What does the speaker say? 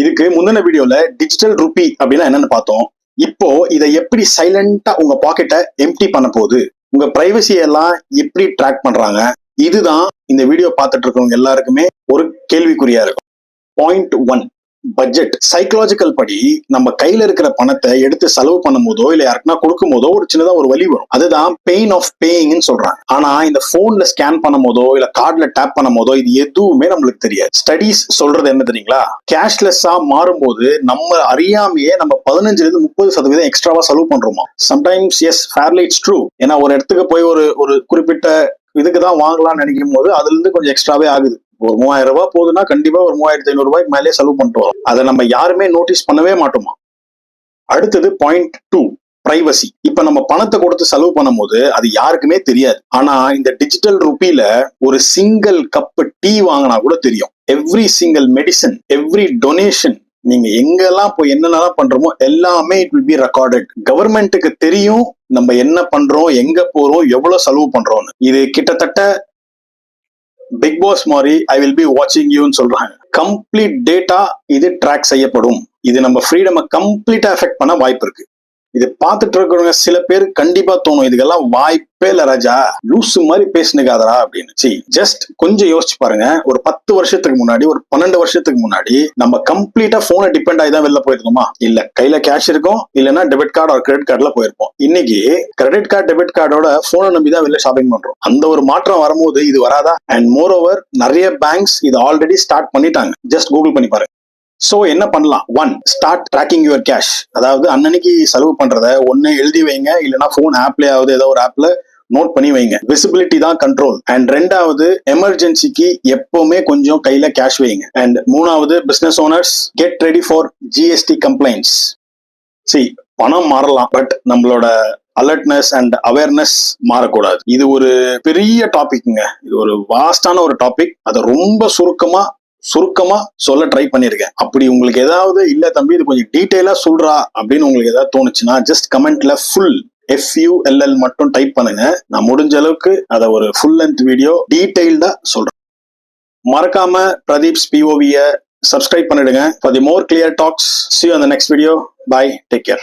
இதுக்கு முந்தின வீடியோல டிஜிட்டல் ரூபி அப்படின்னா என்னன்னு பார்த்தோம். இப்போ இதை எப்படி சைலண்டா உங்க பாக்கெட்டை எம்டி பண்ண போகுது, உங்க பிரைவசி எல்லாம் எப்படி ட்ராக் பண்றாங்க, இதுதான் இந்த வீடியோ பார்த்துட்டு இருக்கவங்க எல்லாருக்குமே ஒரு கேள்விக்குறியா இருக்கும். Point 1, budget. சைக்கலாஜிக்கல் படி நம்ம கையில இருக்கிற பணத்தை எடுத்து செலவு பண்ணும் போதோ இல்ல யாருக்குன்னா கொடுக்கும் போதோ ஒரு சின்னதா ஒரு வலி வரும். அதுதான் பெயின் ஆஃப் பேயிங்னு சொல்றாங்க. ஆனா இந்த போன்ல ஸ்கேன் பண்ணும் போதோ இல்ல கார்டுல டேப் பண்ணும் போதோ இது எதுவுமே நம்மளுக்கு தெரியாது. ஸ்டடிஸ் சொல்றது என்ன தெரியுங்களா, கேஷ்லெஸ்ஸா மாறும்போது நம்ம அறியாமையே நம்ம 15-30% எக்ஸ்ட்ராவா செலவு பண்றோமா. Sometimes yes, fairly it's true. ஏன்னா ஒரு இடத்துக்கு போய் ஒரு குறிப்பிட்ட இதுக்கு தான் வாங்கலாம்னு நினைக்கும் போது அதுல இருந்து கொஞ்சம் எக்ஸ்ட்ராவே ஆகுது. ஒரு 3000 ரூபாய் போகுதுன்னா கண்டிப்பா ஒரு 3500 ரூபாய்க்கு மேலே செலவு பண்ணிட்டு வரும். அதை நம்ம யாருமே நோட்டீஸ் பண்ணவே மாட்டோமா. அடுத்தது பாயிண்ட் 2, பிரைவசி. இப்ப நம்ம பணத்தை கொடுத்து செலவு பண்ணும் போது அது யாருக்குமே தெரியாது. ஆனா இந்த டிஜிட்டல் ருப்பில ஒரு சிங்கிள் கப் டீ வாங்கினா கூட தெரியும். Every single medicine, every donation, நீங்க எங்கெல்லாம் போய் என்னென்னலாம் பண்றோமோ எல்லாமே இட் வில் பி ரெக்கார்டட். கவர்மெண்ட்டுக்கு தெரியும் நம்ம என்ன பண்றோம், எங்க போறோம், எவ்வளவு செலவு பண்றோம்னு. இது கிட்டத்தட்ட பிக் பாஸ் மாதிரி ஐ வில் பி வாட்சிங் யூன்னு சொல்றாங்க. கம்ப்ளீட் டேட்டா இது ட்ராக் செய்யப்படும். இது நம்ம ஃப்ரீடம் கம்ப்ளீட்டா எஃபெக்ட் பண்ண வாய்ப்பு இருக்கு. இது பார்த்துட்டு இருக்கிறவங்க சில பேர் கண்டிப்பா தோணும், இதுக்கெல்லாம் வாய்ப்பே இல்ல ராஜா, லூசு மாதிரி பேசுனுக்காதரா அப்படின்னு. சி, ஜஸ்ட் கொஞ்சம் யோசிச்சு பாருங்க. ஒரு 10 வருஷத்துக்கு முன்னாடி, ஒரு 12 வருஷத்துக்கு முன்னாடி நம்ம கம்ப்ளீட்டா போனை டிபெண்ட் ஆகி தான் வெளில போயிருக்கோமா? இல்ல கையில கேஷ் இருக்கும், இல்லைன்னா டெபிட் கார்டு ஒரு கிரெடிட் கார்டுல போயிருப்போம். இன்னைக்கு கிரெடிட் கார்டு டெபிட் கார்டோட போனை நம்பி தான் வெளில ஷாப்பிங் பண்றோம். அந்த ஒரு மாற்றம் வரும்போது இது வராதா? அண்ட் மோர் ஓவர் நிறைய பேங்க்ஸ் இது ஆல்ரெடி ஸ்டார்ட் பண்ணிட்டாங்க. ஜஸ்ட் கூகுள் பண்ணி பாருங்க. சோ என்ன பண்ணலாம்? 1, ஸ்டார்ட் ட்ராக்கிங் யுவர் கேஷ். அதாவது அன்னன்னைக்கு செலவு பண்றத ஒன்னு எழுதி வைங்க, இல்லைன்னா போன் ஆப்லயாவது ஏதோ ஒரு ஆப்ல நோட் பண்ணி வைங்க. விசிபிலிட்டி தான் கண்ட்ரோல். அண்ட் 2வது, எமர்ஜென்சிக்கு எப்பவுமே கொஞ்சம் கையில கேஷ் வைங்க. அண்ட் 3வது, business owners get ready for GST complaints. C, பணம் மாறலாம், பட் நம்மளோட அலர்ட்னஸ் அண்ட் அவேர்னஸ் மாறக்கூடாது. இது ஒரு பெரிய டாபிக்ங்க. இது ஒரு வாஸ்டான ஒரு டாபிக். அதை ரொம்ப சுருக்கமா சொல்ல ட்ரை பண்ணிருக்கேன். அப்படி உங்களுக்கு ஏதாவது இல்ல தம்பி இது கொஞ்சம் டீடைலா சொல்றா அப்படின்னு உங்களுக்கு ஏதாவது தோணுச்சுன்னா ஜஸ்ட் கமெண்ட்ல ஃபுல் FULL மட்டும் டைப் பண்ணுங்க. நான் முடிஞ்ச அளவுக்கு அதை ஒரு ஃபுல் லென்த் வீடியோ டீடைல்டா சொல்றேன். மறக்காம பிரதீப்ஸ் POV சப்ஸ்கிரைப் பண்ணிடுங்க. For the more clear talks, see you on the next video. Bye. Take care.